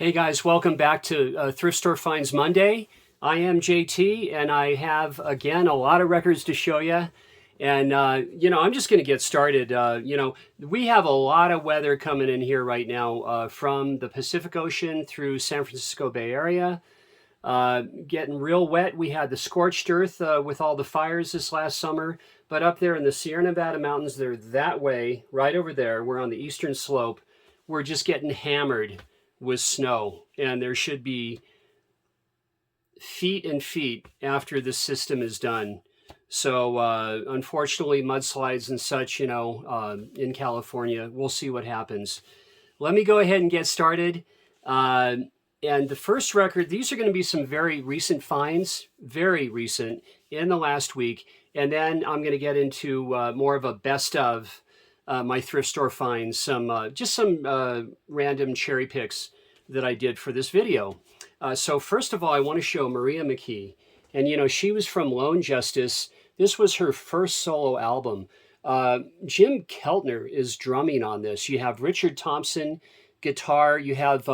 Hey guys, welcome back to Thrift Store Finds Monday. I am JT and I have again a lot of records to show you. And I'm just going to get started. We have a lot of weather coming in here right now from the Pacific Ocean through San Francisco Bay Area. Getting real wet. We had the scorched earth with all the fires this last summer. But up there in the Sierra Nevada mountains, they're that way, right over there. We're on the eastern slope. We're just getting hammered with snow, and there should be feet and feet after this system is done. So unfortunately, mudslides and such, in California, we'll see what happens. Let me go ahead and get started. And the first record, these are going to be some very recent finds, very recent in the last week. And then I'm going to get into more of a best of my thrift store finds, some random cherry picks that I did for this video. So first of all, I want to show Maria McKee. And, she was from Lone Justice. This was her first solo album. Jim Keltner is drumming on this. You have Richard Thompson, guitar. You have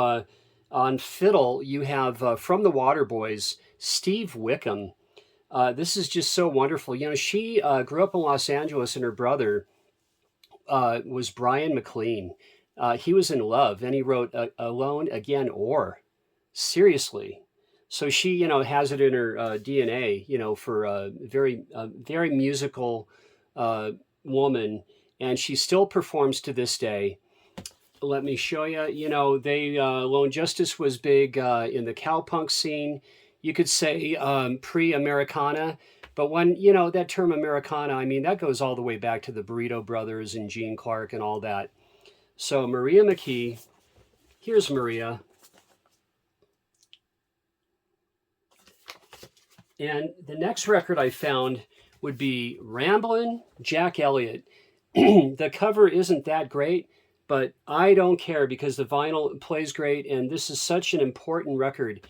on fiddle, you have from the Waterboys, Steve Wickham. This is just so wonderful. She grew up in Los Angeles, and her brother was Brian McLean. He was in love, and he wrote Alone Again Or. Seriously. So she, has it in her DNA, for a very musical woman, and she still performs to this day. Let me show you. Lone Justice was big in the cowpunk scene. You could say pre-Americana, but when that term Americana, I mean that goes all the way back to the Burrito Brothers and Gene Clark and all that. So Maria McKee, here's Maria. And the next record I found would be Ramblin' Jack Elliott. The cover isn't that great, but I don't care because the vinyl plays great, and this is such an important record.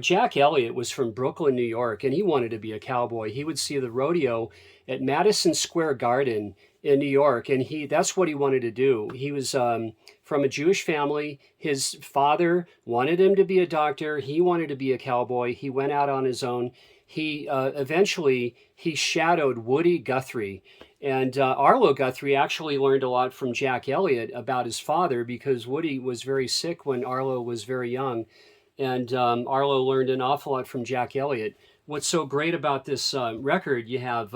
Jack Elliott was from Brooklyn, New York, and he wanted to be a cowboy. He would see the rodeo at Madison Square Garden in New York, and that's what he wanted to do. He was from a Jewish family. His father wanted him to be a doctor. He wanted to be a cowboy. He went out on his own. He eventually shadowed Woody Guthrie. And Arlo Guthrie actually learned a lot from Jack Elliott about his father because Woody was very sick when Arlo was very young. And Arlo learned an awful lot from Jack Elliott. What's so great about this record, you have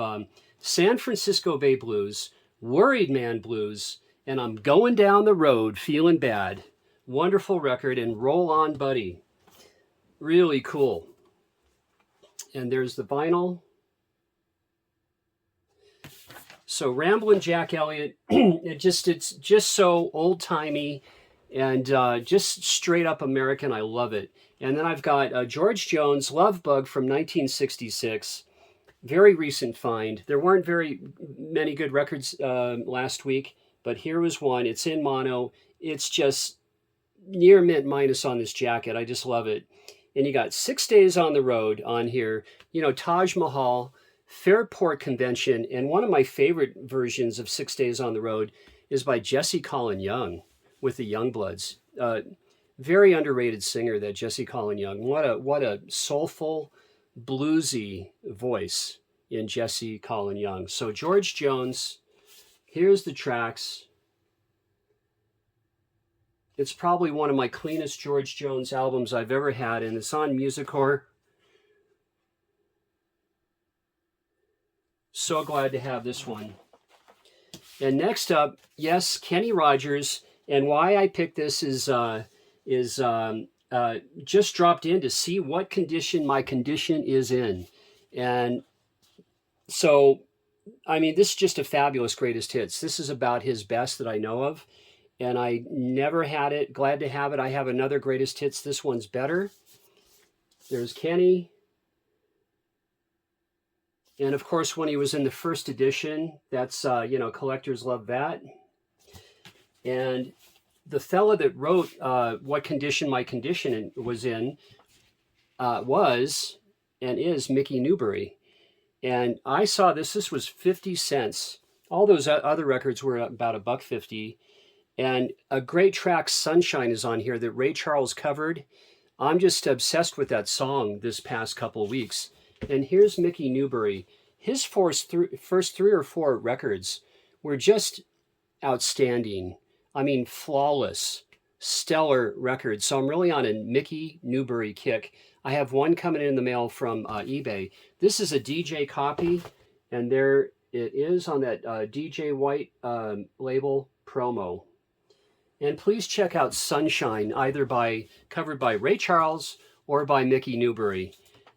San Francisco Bay Blues, Worried Man Blues, and I'm Going Down the Road Feeling Bad. Wonderful record, and Roll On Buddy. Really cool. And there's the vinyl. So Ramblin' Jack Elliott, it's just so old-timey and just straight up American. I love it. And then I've got George Jones, Love Bug from 1966. Very recent find. There weren't very many good records last week, but here was one. It's in mono. It's just near mint minus on this jacket. I just love it. And you got 6 Days on the Road on here. Taj Mahal, Fairport Convention, and one of my favorite versions of 6 Days on the Road is by Jesse Colin Young with the Youngbloods. Very underrated singer, that Jesse Colin Young. What a soulful, bluesy voice in Jesse Colin Young. So George Jones, here's the tracks. It's probably one of my cleanest George Jones albums I've ever had, and it's on Musicor. So glad to have this one. And next up, yes, Kenny Rogers. And why I picked this is just dropped in to see what condition my condition is in. And so, I mean, this is just a fabulous greatest hits. This is about his best that I know of. And I never had it. Glad to have it. I have another greatest hits. This one's better. There's Kenny. And of course, when he was in the first edition, that's, collectors love that. And the fella that wrote What Condition My Condition was in was and is Mickey Newbury. And I saw this was 50 cents. All those other records were about $1.50. And a great track, Sunshine, is on here that Ray Charles covered. I'm just obsessed with that song this past couple weeks. And here's McKee Newbury. His first 3 or 4 records were just outstanding. I mean, flawless, stellar records. So I'm really on a McKee Newbury kick. I have one coming in the mail from eBay. This is a DJ copy, and there it is on that DJ White label promo. And please check out Sunshine, either covered by Ray Charles or by McKee Newbury.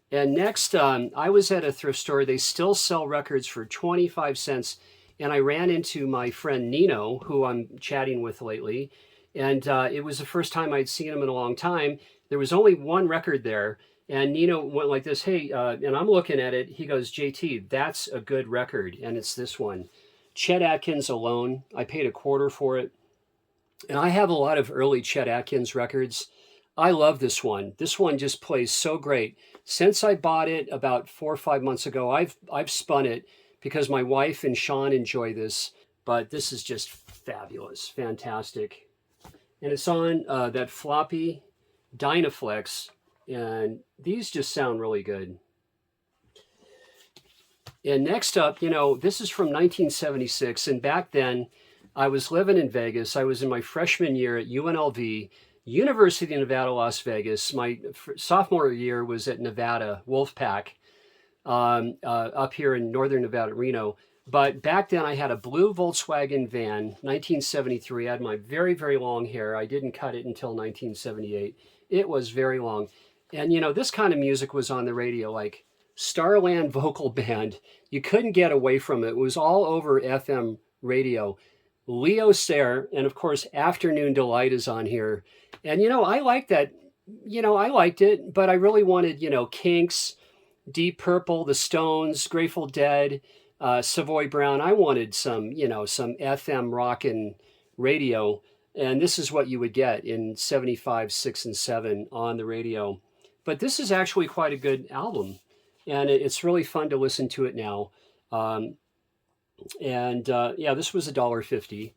And next, I was at a thrift store. They still sell records for 25 cents. And I ran into my friend Nino, who I'm chatting with lately. And it was the first time I'd seen him in a long time. There was only one record there. And Nino went like this, hey, and I'm looking at it. He goes, JT, that's a good record. And it's this one. Chet Atkins Alone. I paid $0.25 for it. And I have a lot of early Chet Atkins records. I love this one. This one just plays so great. Since I bought it about 4 or 5 months ago, I've spun it because my wife and Sean enjoy this. But this is just fabulous, fantastic. And it's on that floppy Dynaflex. And these just sound really good. And next up, this is from 1976. And back then, I was living in Vegas. I was in my freshman year at UNLV, University of Nevada, Las Vegas. My sophomore year was at Nevada, Wolfpack, up here in northern Nevada, Reno. But back then I had a blue Volkswagen van, 1973. I had my very, very long hair. I didn't cut it until 1978. It was very long. And, this kind of music was on the radio, like Starland Vocal Band. You couldn't get away from it. It was all over FM radio. Leo Sayer, and of course, Afternoon Delight is on here. And, I like that, I liked it, but I really wanted, Kinks, Deep Purple, The Stones, Grateful Dead, Savoy Brown. I wanted some FM rockin' radio. And this is what you would get in 75, 6, and 7 on the radio. But this is actually quite a good album. And it's really fun to listen to it now. This was $1.50.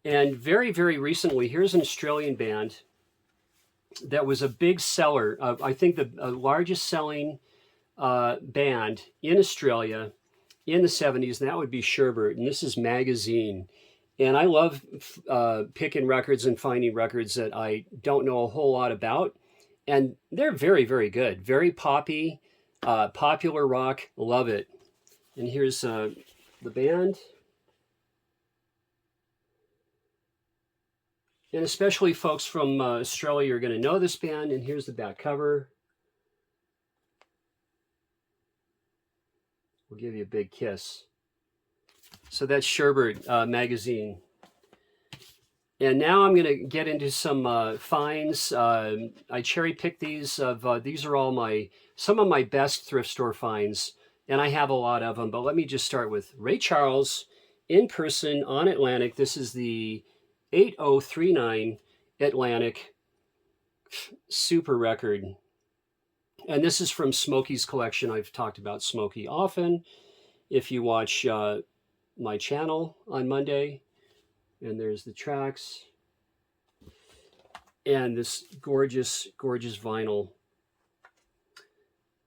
And very, very recently, here's an Australian band that was a big seller. I think the largest selling band in Australia in the 70s, and that would be Sherbert. And this is Magazine. And I love picking records and finding records that I don't know a whole lot about. And they're very, very good. Very poppy, popular rock. Love it. And here's the band. And especially folks from Australia are going to know this band. And here's the back cover. We'll give you a big kiss. So that's Sherbert Magazine. And now I'm going to get into some finds. I cherry picked these. These are all some of my best thrift store finds. And I have a lot of them. But let me just start with Ray Charles in person on Atlantic. This is the 8039 Atlantic. Super record. And this is from Smokey's collection. I've talked about Smokey often. If you watch my channel on Monday, and there's the tracks. And this gorgeous, gorgeous vinyl.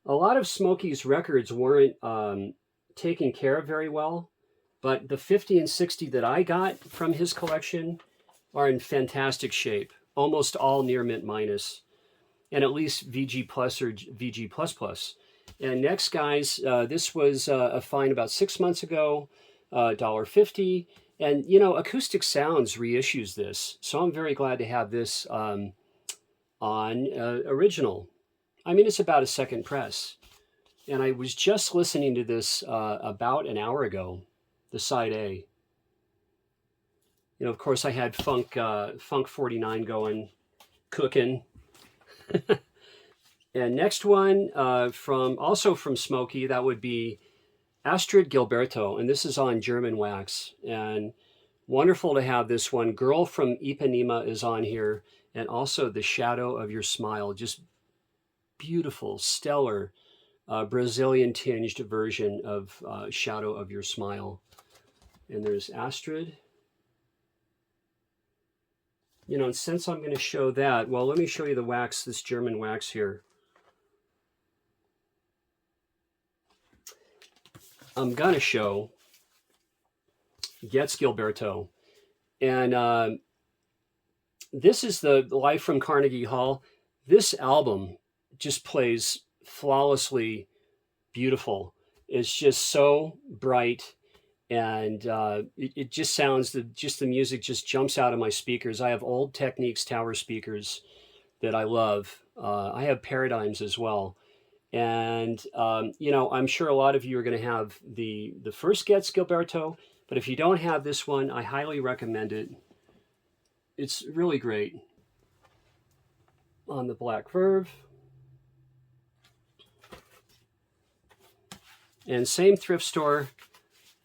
A lot of Smokey's records weren't taken care of very well, but the 50 and 60 that I got from his collection are in fantastic shape. Almost all near mint minus, and at least VG plus or VG plus plus. And next, guys, this was a find about 6 months ago, $1.50. And, Acoustic Sounds reissues this. So I'm very glad to have this on original. I mean, it's about a second press. And I was just listening to this about an hour ago, the side A. Of course, I had Funk 49 going, cooking. And next one, also from Smokey, that would be Astrid Gilberto, and this is on German wax. And wonderful to have this one. Girl from Ipanema is on here, and also The Shadow of Your Smile. Just beautiful, stellar, Brazilian-tinged version of Shadow of Your Smile. And there's Astrid. You know, and since I'm going to show that, well, let me show you the wax, this German wax here. I'm going to show Gets Gilberto. And this is the Live from Carnegie Hall. This album just plays flawlessly beautiful. It's just so bright, and it just sounds, the music just jumps out of my speakers. I have old Technics tower speakers that I love. I have Paradigms as well. And, you know, I'm sure a lot of you are going to have the first Gets Gilberto, but if you don't have this one, I highly recommend it. It's really great. On the black Verve. And same thrift store,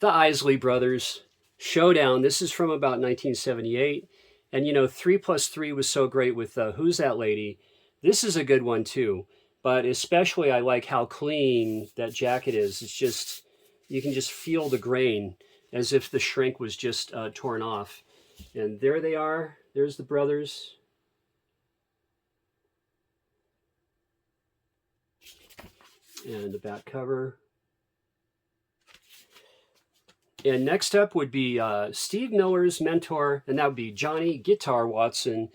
the Isley Brothers, Showdown. This is from about 1978. And, you know, 3+3 was so great with Who's That Lady? This is a good one, too. But especially I like how clean that jacket is. It's just, you can just feel the grain as if the shrink was just torn off. And there they are. There's the brothers. And the back cover. And next up would be Steve Miller's mentor, and that would be Johnny Guitar Watson.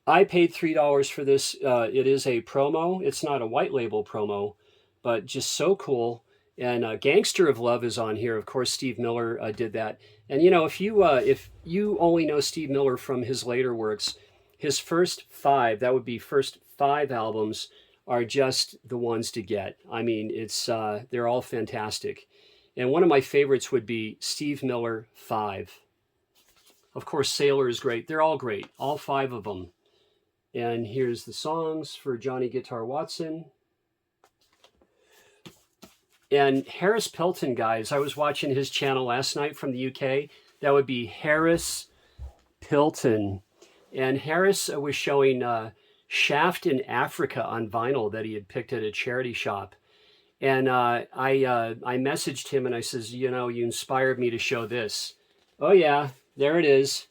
I paid $3 for this. It is a promo. It's not a white label promo, but just so cool. And Gangster of Love is on here. Of course, Steve Miller did that. And, you know, if you only know Steve Miller from his later works, his first 5, that would be first 5 albums, are just the ones to get. I mean, it's they're all fantastic. And one of my favorites would be Steve Miller 5. Of course, Sailor is great. They're all great, all 5 of them. And here's the songs for Johnny Guitar Watson. And Harris Pilton, guys, I was watching his channel last night from the UK. That would be Harris Pilton. And Harris was showing Shaft in Africa on vinyl that he had picked at a charity shop. And I messaged him and I says, you know, you inspired me to show this. Oh yeah, there it is.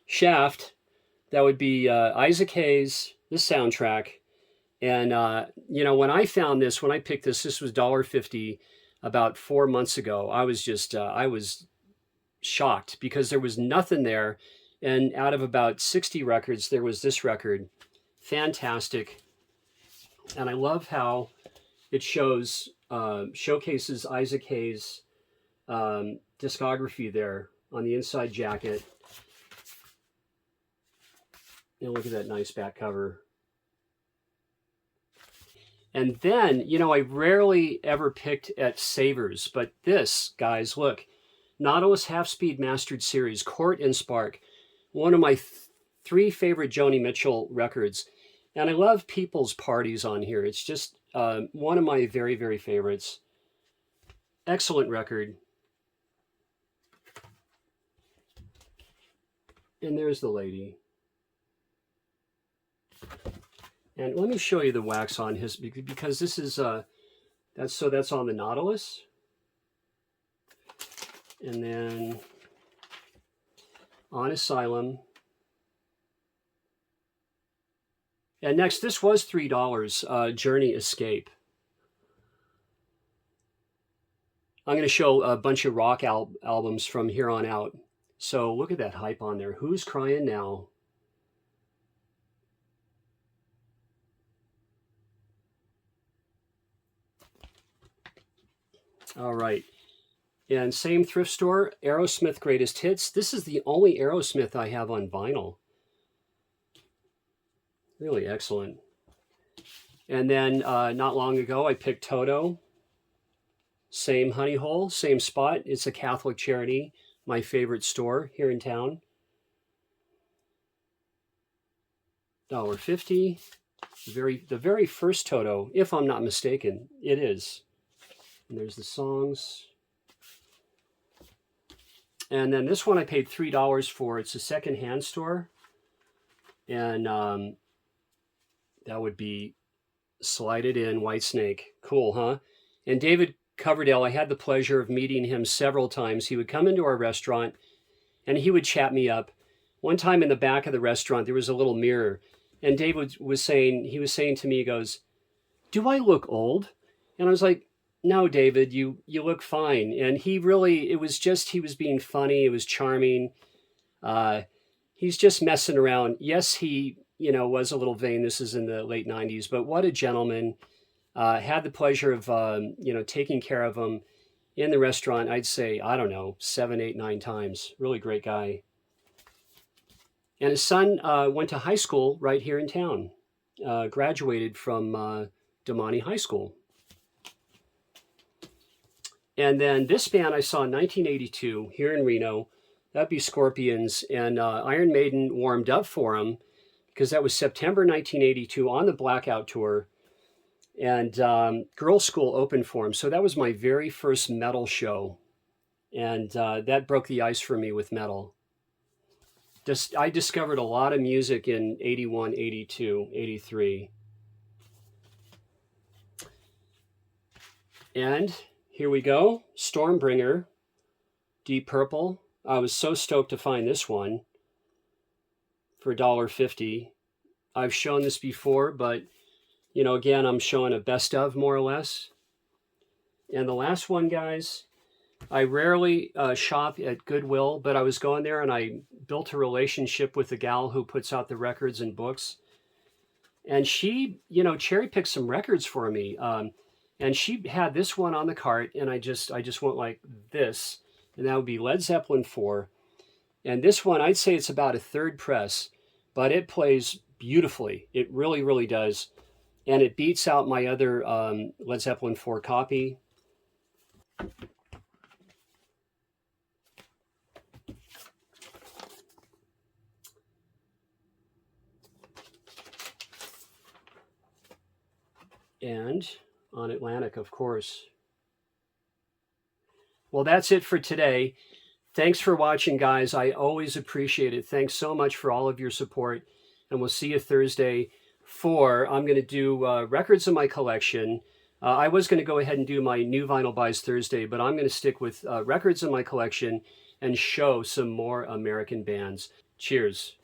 Shaft. That would be Isaac Hayes, the soundtrack. And, you know, when I found this, when I picked this, this was $1.50 about 4 months ago. I was just, I was shocked because there was nothing there. And out of about 60 records, there was this record. Fantastic. And I love how it shows, showcases Isaac Hayes' discography there on the inside jacket. And look at that nice back cover. And then, you know, I rarely ever picked at Savers, but this, guys, look. Nautilus Half-Speed Mastered Series, Court and Spark. One of my 3 favorite Joni Mitchell records. And I love People's Parties on here. It's just one of my very, very favorites. Excellent record. And there's the lady. And let me show you the wax on his, because this is, that's on the Nautilus. And then on Asylum. And next, this was $3, Journey Escape. I'm going to show a bunch of rock albums from here on out. So look at that hype on there. Who's Crying Now? All right. And same thrift store, Aerosmith Greatest Hits. This is the only Aerosmith I have on vinyl. Really excellent. And then not long ago, I picked Toto. Same honey hole, same spot. It's a Catholic charity, my favorite store here in town. $1.50. The very first Toto, if I'm not mistaken, it is. And there's the songs. And then this one I paid $3 for. It's a secondhand store. And that would be Slide It In, Whitesnake. Cool, huh? And David Coverdale, I had the pleasure of meeting him several times. He would come into our restaurant and he would chat me up. One time in the back of the restaurant, there was a little mirror, and David was saying, to me, he goes, "Do I look old?" And I was like, "No, David, you look fine." And he really, it was just, he was being funny. It was charming. Uh, he's just messing around. Yes, he, was a little vain. This is in the late 90s, but what a gentleman. Had the pleasure of, taking care of him in the restaurant. I'd say, I don't know, 7, 8, 9 times. Really great guy. And his son went to high school right here in town, graduated from Damani High School. And then this band I saw in 1982 here in Reno, that'd be Scorpions, and Iron Maiden warmed up for him because that was September 1982 on the Blackout Tour, and Girls' School opened for him. So that was my very first metal show, and that broke the ice for me with metal. I discovered a lot of music in 81, 82, 83. And here we go, Stormbringer, Deep Purple. I was so stoked to find this one for $1.50. I've shown this before, but again, I'm showing a best of, more or less. And the last one, guys, I rarely shop at Goodwill, but I was going there and I built a relationship with the gal who puts out the records and books. And she, cherry picked some records for me. And she had this one on the cart, and I just went like this, and that would be Led Zeppelin IV. And this one, I'd say it's about a third press, but it plays beautifully. It really, really does. And it beats out my other Led Zeppelin IV copy. And on Atlantic, of course. Well, that's it for today. Thanks for watching, guys. I always appreciate it. Thanks so much for all of your support. And we'll see you Thursday I'm going to do records in my collection. I was going to go ahead and do my new vinyl buys Thursday, but I'm going to stick with records in my collection and show some more American bands. Cheers.